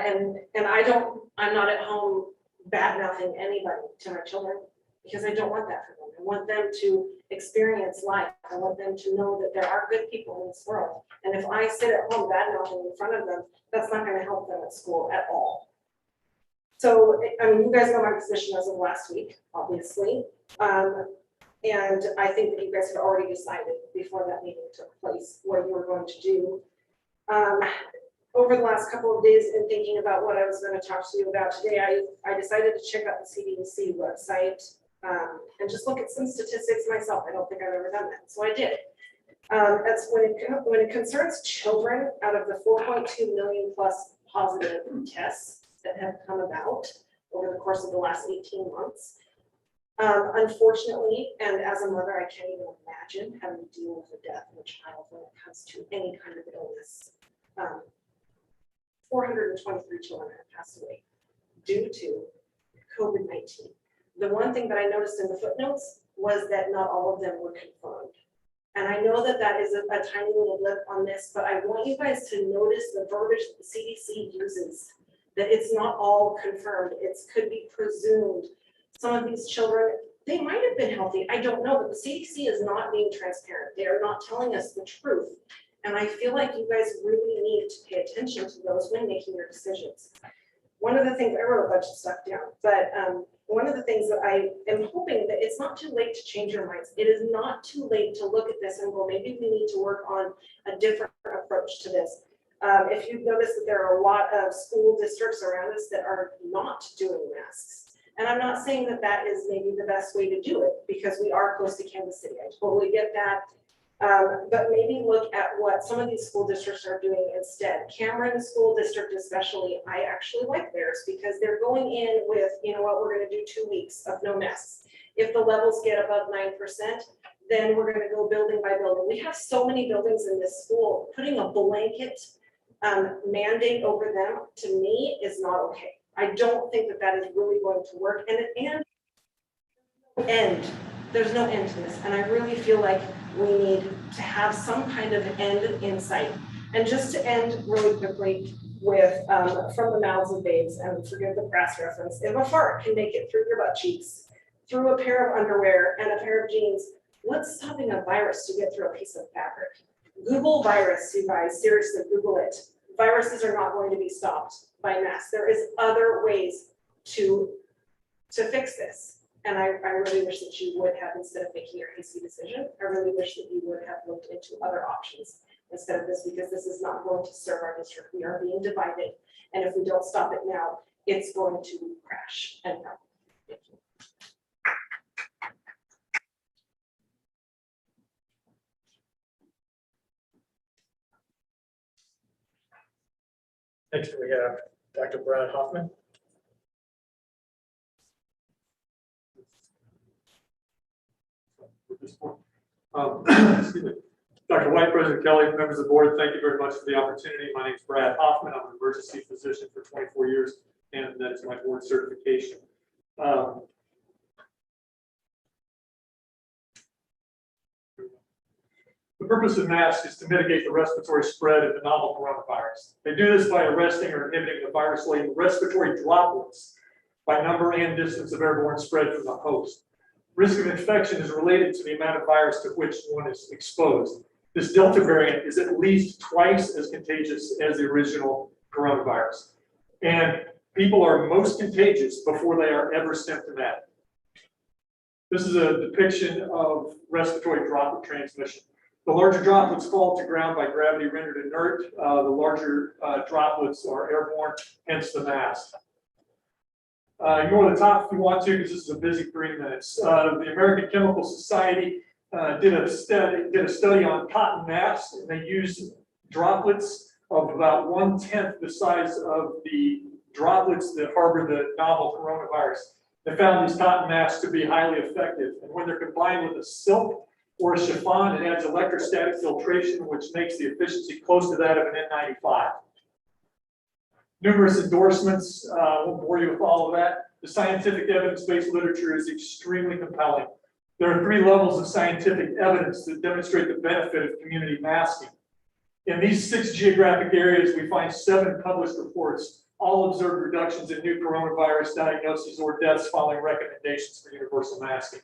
And I'm not at home bad mouthing anybody to my children because I don't want that for them. I want them to experience life. I want them to know that there are good people in this world. And if I sit at home bad mouthing in front of them, that's not going to help them at school at all. So, I mean, you guys know my position as of last week, obviously. And I think that you guys had already decided before that meeting took place what you were going to do. Over the last couple of days in thinking about what I was going to talk to you about today, I decided to check out the CDC website and just look at some statistics myself. I don't think I've ever done that, so I did. That's when it concerns children. Out of the 4.2 million plus positive tests that have come about over the course of the last 18 months, unfortunately, and as a mother, I can't even imagine having to deal with the death of a child when it comes to any kind of illness. 423 children have passed away due to COVID-19. The one thing that I noticed in the footnotes was that not all of them were confirmed. And I know that that is a tiny little blip on this, but I want you guys to notice the verbiage that the CDC uses, that it's not all confirmed. It could be presumed. Some of these children, they might have been healthy. I don't know, but the CDC is not being transparent. They are not telling us the truth. And I feel like you guys really need to pay attention to those when making your decisions. One of the things, I wrote a bunch of stuff down, but one of the things that I am hoping that it's not too late to change your minds. It is not too late to look at this and go, maybe we need to work on a different approach to this. If you've noticed that there are a lot of school districts around us that are not doing masks. And I'm not saying that that is maybe the best way to do it because we are close to Kansas City. I totally get that. But maybe look at what some of these school districts are doing instead. Cameron School District especially, I actually like theirs because they're going in with, you know what, we're going to do 2 weeks of no masks. If the levels get above 9%, then we're going to go building by building. We have so many buildings in this school. Putting a blanket mandate over them, to me, is not okay. I don't think that that is really going to work. And there's no end to this. And I really feel like we need to have some kind of end in sight. And just to end really quickly with from the mouths of babes, and forgive the crass reference, if a fart can make it through your butt cheeks, through a pair of underwear and a pair of jeans, what's stopping a virus to get through a piece of fabric? Google virus, you guys, seriously, Google it. Viruses are not going to be stopped by masks. There is other ways to fix this. And I really wish that you would have, instead of making your hasty decision, I really wish that you would have looked into other options instead of this, because this is not going to serve our district. We are being divided. And if we don't stop it now, it's going to crash and burn. Thank you. Next, we have Dr. Brad Hoffman. Excuse me. Dr. White, President Kelly, members of the board, thank you very much for the opportunity. My name is Brad Hoffman. I'm an emergency physician for 24 years, and that is my board certification. The purpose of masks is to mitigate the respiratory spread of the novel coronavirus. They do this by arresting or inhibiting the virus-laden respiratory droplets by number and distance of airborne spread from the host. Risk of infection is related to the amount of virus to which one is exposed. This Delta variant is at least twice as contagious as the original coronavirus. And people are most contagious before they are ever symptomatic. This is a depiction of respiratory droplet transmission. The larger droplets fall to ground by gravity rendered inert. The larger droplets are airborne, hence the mask. Ignore the top if you want to, because this is a busy 3 minutes. The American Chemical Society did a study on cotton masks, and they used droplets of about 1/10 the size of the droplets that harbor the novel coronavirus. They found these cotton masks to be highly effective, and when they're combined with a silk or a chiffon, it adds electrostatic filtration, which makes the efficiency close to that of an N95. Numerous endorsements, won't bore you with all of that. The scientific evidence-based literature is extremely compelling. There are 3 levels of scientific evidence that demonstrate the benefit of community masking. In these 6 geographic areas, we find 7 published reports all observed reductions in new coronavirus diagnoses or deaths following recommendations for universal masking.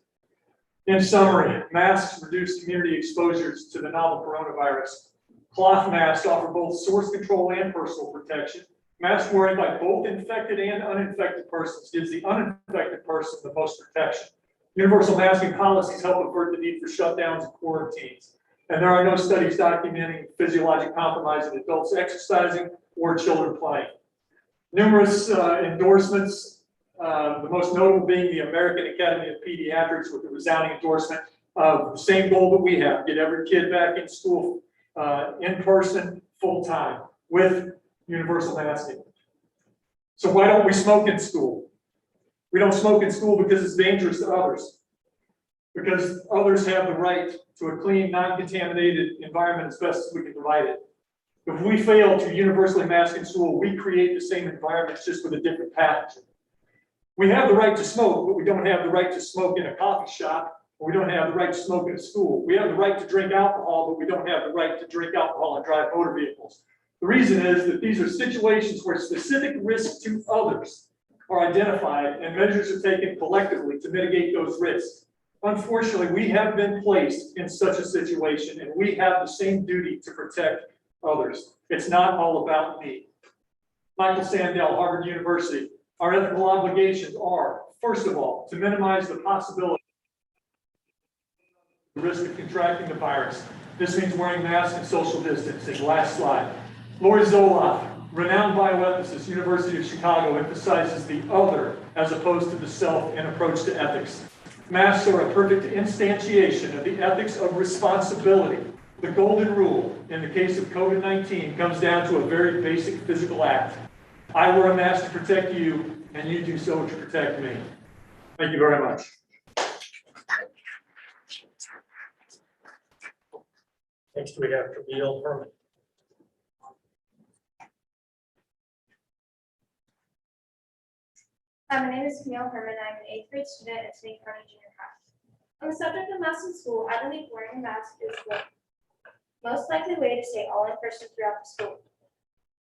In summary, masks reduce community exposures to the novel coronavirus. Cloth masks offer both source control and personal protection. Mask wearing by both infected and uninfected persons gives the uninfected person the most protection. Universal masking policies help avert the need for shutdowns and quarantines. And there are no studies documenting physiologic compromise in adults exercising or children playing. Numerous endorsements, the most notable being the American Academy of Pediatrics with a resounding endorsement of the same goal that we have, get every kid back in school in person, full time, with universal masking. So why don't we smoke in school? We don't smoke in school because it's dangerous to others. Because others have the right to a clean, non-contaminated environment as best as we can provide it. If we fail to universally mask in school, we create the same environment just with a different pathogen. We have the right to smoke, but we don't have the right to smoke in a coffee shop, or we don't have the right to smoke in a school. We have the right to drink alcohol, but we don't have the right to drink alcohol and drive motor vehicles. The reason is that these are situations where specific risks to others are identified and measures are taken collectively to mitigate those risks. Unfortunately, we have been placed in such a situation and we have the same duty to protect others. It's not all about me. Michael Sandel, Harvard University. Our ethical obligations are, first of all, to minimize the possibility of the risk of contracting the virus. This means wearing masks and social distancing. Last slide. Lori Zoloff, renowned bioethicist, University of Chicago, emphasizes the other as opposed to the self in approach to ethics. Masks are a perfect instantiation of the ethics of responsibility. The golden rule in the case of COVID-19 comes down to a very basic physical act. I wear a mask to protect you, and you do so to protect me. Thank you very much. Next, we have Camille Herman. Hi, my name is Camille Herman. I'm an 8th grade student at Kearney Junior High. On the subject of masks in school, I believe wearing a mask is the most likely way to stay all in person throughout the school.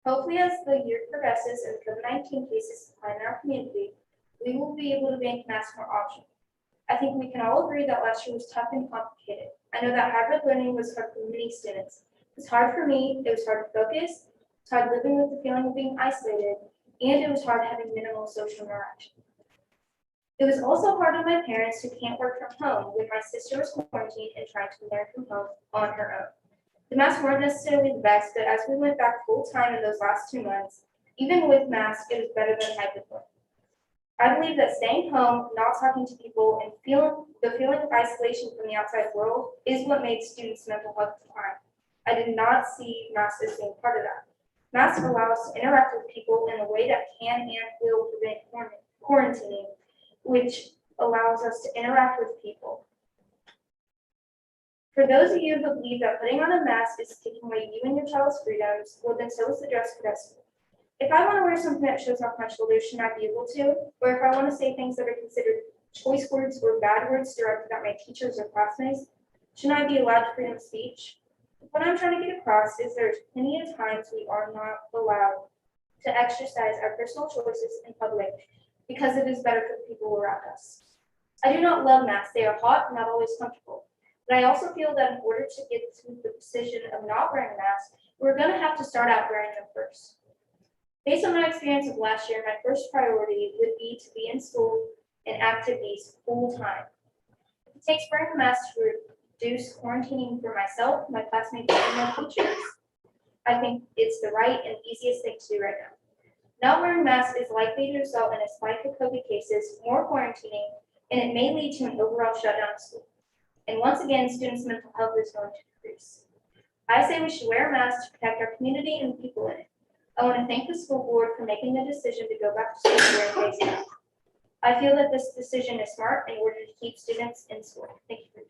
Hopefully, as the year progresses and COVID-19 cases decline in our community, we will be able to make masks more optional. I think we can all agree that last year was tough and complicated. I know that hybrid learning was hard for many students. It was hard for me, it was hard to focus, it's hard living with the feeling of being isolated, and it was hard having minimal social interaction. It was also hard on my parents who can't work from home when my sister was quarantined and trying to learn from home on her own. The masks weren't necessarily the best, but as we went back full time in those last 2 months, even with masks, it was better than hybrid learning. I believe that staying home, not talking to people, and the feeling of isolation from the outside world is what made students' mental health decline. I did not see masks as being part of that. Masks allow us to interact with people in a way that can and will prevent quarantining, which allows us to interact with people. For those of you who believe that putting on a mask is taking away you and your child's freedoms, well then so is the dress code at school. If I want to wear something that shows off my shoulder, shouldn't I be able to? Or if I want to say things that are considered choice words or bad words directed at my teachers or classmates, shouldn't I be allowed freedom of speech? What I'm trying to get across is there's plenty of times we are not allowed to exercise our personal choices in public because it is better for the people around us. I do not love masks. They are hot and not always comfortable. But I also feel that in order to get to the decision of not wearing a mask, we're going to have to start out wearing them first. Based on my experience of last year, my first priority would be to be in school and activities full time. It takes wearing a mask to reduce quarantining for myself, my classmates, and my teachers. I think it's the right and easiest thing to do right now. Not wearing masks is likely to result in a spike of COVID cases, more quarantining, and it may lead to an overall shutdown of school. And once again, students' mental health is going to decrease. I say we should wear a mask to protect our community and the people in it. I want to thank the school board for making the decision to go back to school wearing face masks. I feel that this decision is smart in order to keep students in school. Thank you.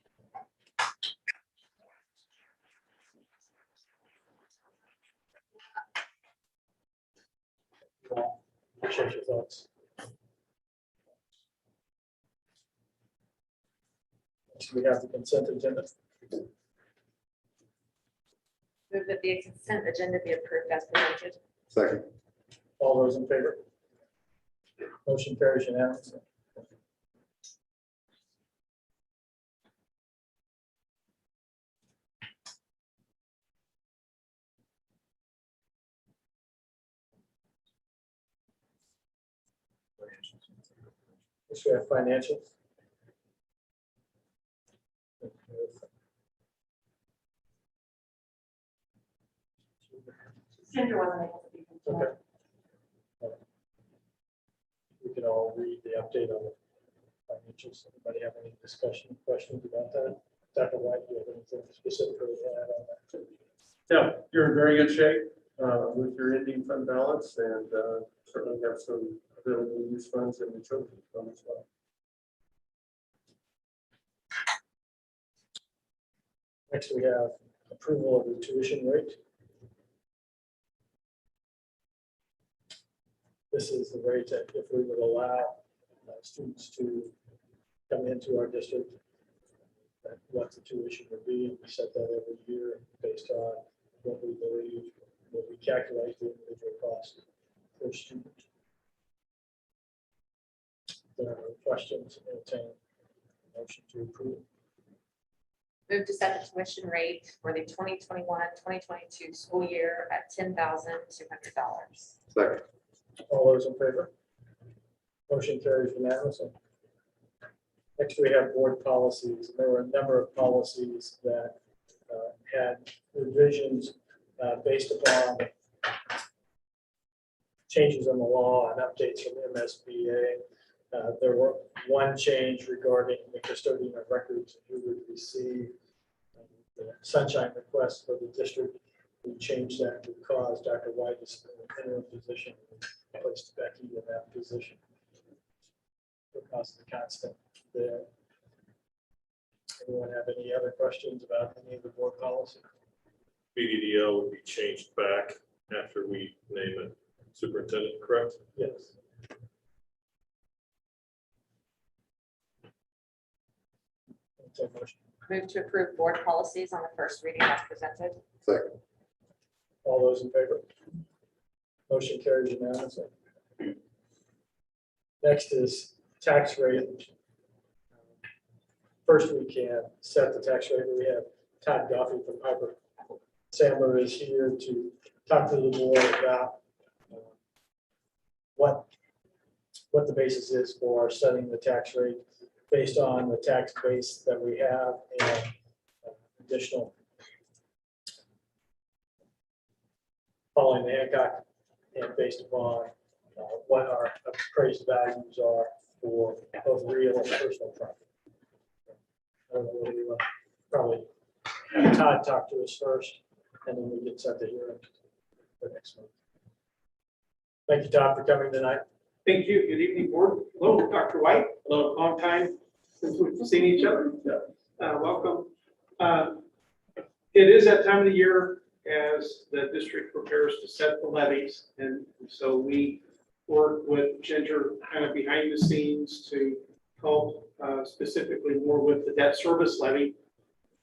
Appreciate your thoughts. Next, we have the consent agenda. Move that the consent agenda be approved as presented. Second. All those in favor? Motion carries unanimously. Next, we have financials. Ginger wasn't able to be here tonight. Okay. We can all read the update on the financials. Anybody have any discussion, questions about that? Dr. White, do you have anything specifically to add on that? Yeah, you're in very good shape with your ending fund balance, and certainly have some available use funds in the children's fund as well. Next, we have approval of the tuition rate. This is the rate that if we would allow students to come into our district, that what the tuition would be. We set that every year based on what we believe, what we calculate the individual cost per student. If there are no questions, entertain a motion to approve. Move to set the tuition rate for the 2021-2022 school year at $10,200. Second. All those in favor? Motion carries unanimously. Next, we have board policies. There were a number of policies that had revisions based upon changes in the law and updates from MSBA. There were one change regarding the custodian of records who would receive the sunshine request for the district. We changed that because Dr. White is in an interim position, and placed Becky in that position because of the constant there. Anyone have any other questions about any of the board policy? BDDL would be changed back after we name it superintendent, correct? Yes. Entertain a motion. Move to approve board policies on the first reading as presented. Second. All those in favor? Motion carries unanimously. Next is tax rate. First, we can set the tax rate. We have Todd Goffey from Piper Sandler is here to talk to the board about what the basis is for setting the tax rate based on the tax base that we have and additional following the Hancock and based upon what our appraised values are for both real and personal property. I don't know whether you want to probably have Todd talk to us first, and then we can set the hearing for next month. Thank you, Todd, for coming tonight. Thank you. Good evening, board. Hello, Dr. White. Hello, long time since we've seen each other. Welcome. It is that time of the year as the district prepares to set the levies. And so we work with Ginger kind of behind the scenes to help specifically more with the debt service levy.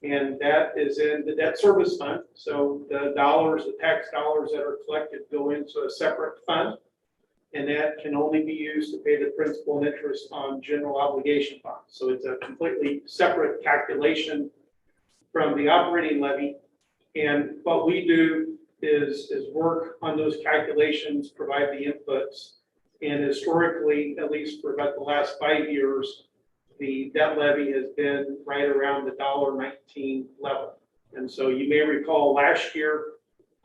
And that is in the debt service fund. So the dollars, the tax dollars that are collected go into a separate fund. And that can only be used to pay the principal and interest on general obligation bonds. So it's a completely separate calculation from the operating levy. And what we do is work on those calculations, provide the inputs. And historically, at least for about the last 5 years, the debt levy has been right around the $1.19 level. And so you may recall last year,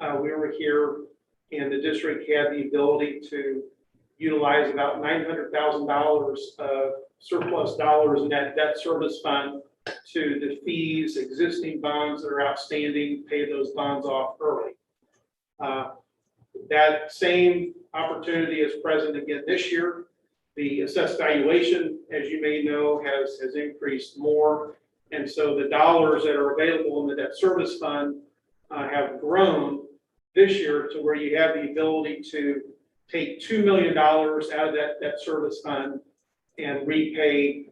we were here and the district had the ability to utilize about $900,000 of surplus dollars in that debt service fund to defease existing bonds that are outstanding, pay those bonds off early. That same opportunity is present again this year. The assessed valuation, as you may know, has increased more. And so the dollars that are available in the debt service fund have grown this year to where you have the ability to take $2 million out of that debt service fund and repay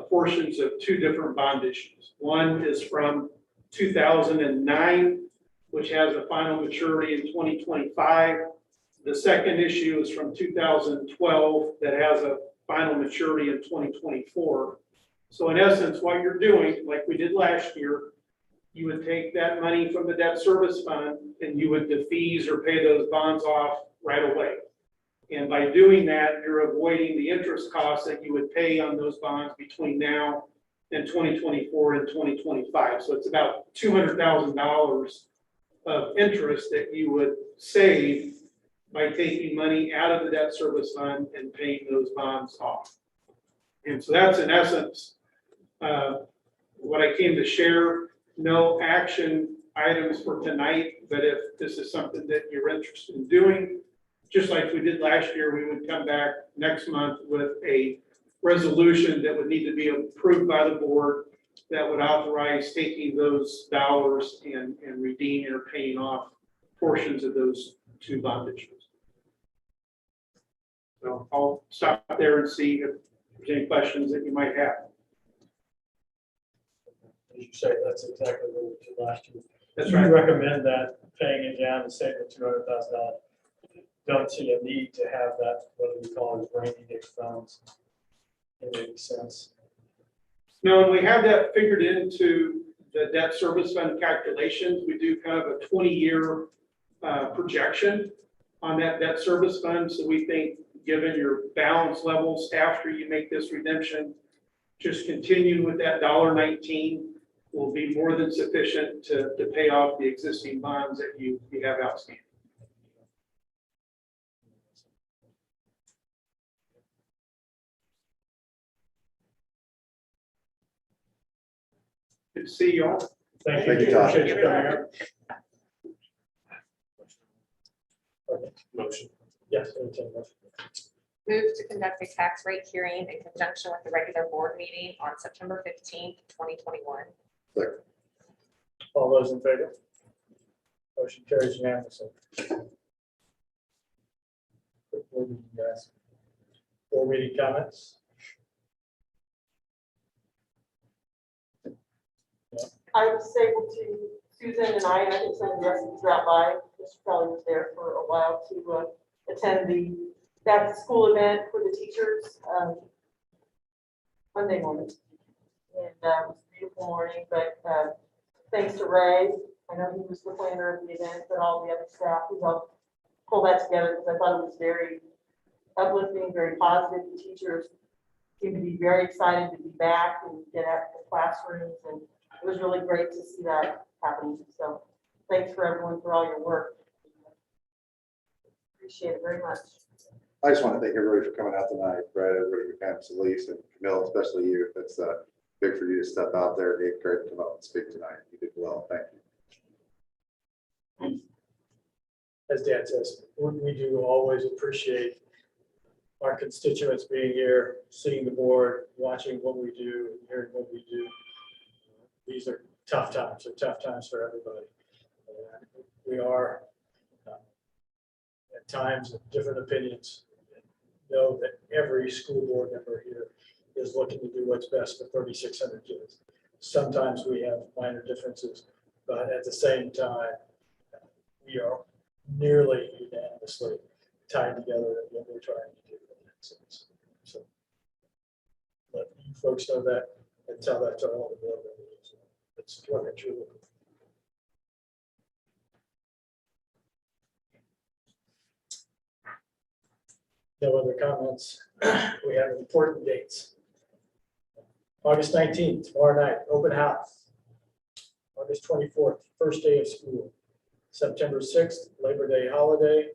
portions of two different bond issues. One is from 2009, which has a final maturity in 2025. The second issue is from 2012 that has a final maturity in 2024. So in essence, what you're doing, like we did last year, you would take that money from the debt service fund and you would defease or pay those bonds off right away. And by doing that, you're avoiding the interest costs that you would pay on those bonds between now and 2024 and 2025. So it's about $200,000 of interest that you would save by taking money out of the debt service fund and paying those bonds off. And so that's in essence what I came to share. No action items for tonight, but if this is something that you're interested in doing, just like we did last year, we would come back next month with a resolution that would need to be approved by the board that would authorize taking those dollars and redeeming or paying off portions of those two bond issues. So I'll stop there and see if there's any questions that you might have. As you say, that's exactly what we did last year. That's You right. recommend that paying it down and saving the $200,000. Don't see a need to have that, what we call as rainy day funds. It makes sense. No, and we have that figured into the debt service fund calculations. We do kind of a 20-year projection on that debt service fund. So we think, given your balance levels after you make this redemption, just continue with that $1.19 will be more than sufficient to pay off the existing bonds that you have outstanding. Good to see you all. Thank Thank you, Todd. Appreciate you coming up. Okay. Motion. Yes, entertain a motion. Move to conduct a tax rate hearing in conjunction with the regular board meeting on September 15th, 2021. All those in favor? Motion carries unanimously. Quick board meeting, guys. Board meeting comments? I was able to, Susan and I think some of the rest of us dropped by, Mr. Kelly was there for a while to attend the back to school event for the teachers Monday morning. And it was a beautiful morning, but thanks to Ray, I know he was the planner of the event, but all the other staff who helped pull that together, because I thought it was very uplifting, very positive. The teachers seemed to be very excited to be back and get out to the classrooms, and it was really great to see that happening. So thanks for everyone for all your work. Appreciate it very much. I just want to thank everybody for coming out tonight, Brad, everybody, Pam's, Elise, and Camille, especially you. That's big for you to step out there. It's great to come up and speak tonight. You did well. Thank you. As Dan says, we do always appreciate our constituents being here, seeing the board, watching what we do, and hearing what we do. These are tough times. They're tough times for everybody. And we are at times of different opinions. Know that every school board member here is looking to do what's best for 3,600 kids. Sometimes we have minor differences, but at the same time, we are nearly unanimously tied together in what we're trying to do. So let you folks know that and tell that to all the board members. It's what it's really. No other comments. We have important dates. August 19th, tomorrow night, open house. August 24th, first day of school. September 6th, Labor Day holiday.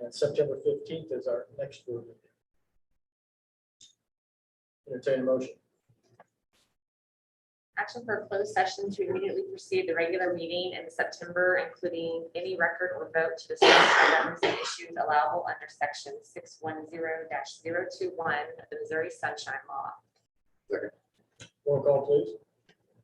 And September 15th is our next board meeting. Entertain a motion. Action for a closed session to immediately precede the regular meeting in September, including any record or vote to discuss items and issues allowable under section 610-021 of the Missouri Sunshine Law. Roll call, please.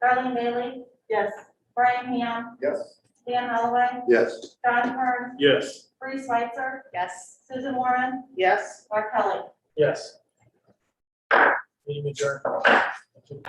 Darlene Bailey, Yes. Brian Ham, Yes. Dan Holloway, Yes. John Kern, Yes. Bree Switzer, Yes. Susan Warren, Yes. Mark Kelly. Yes. Meeting adjourned. Thank you.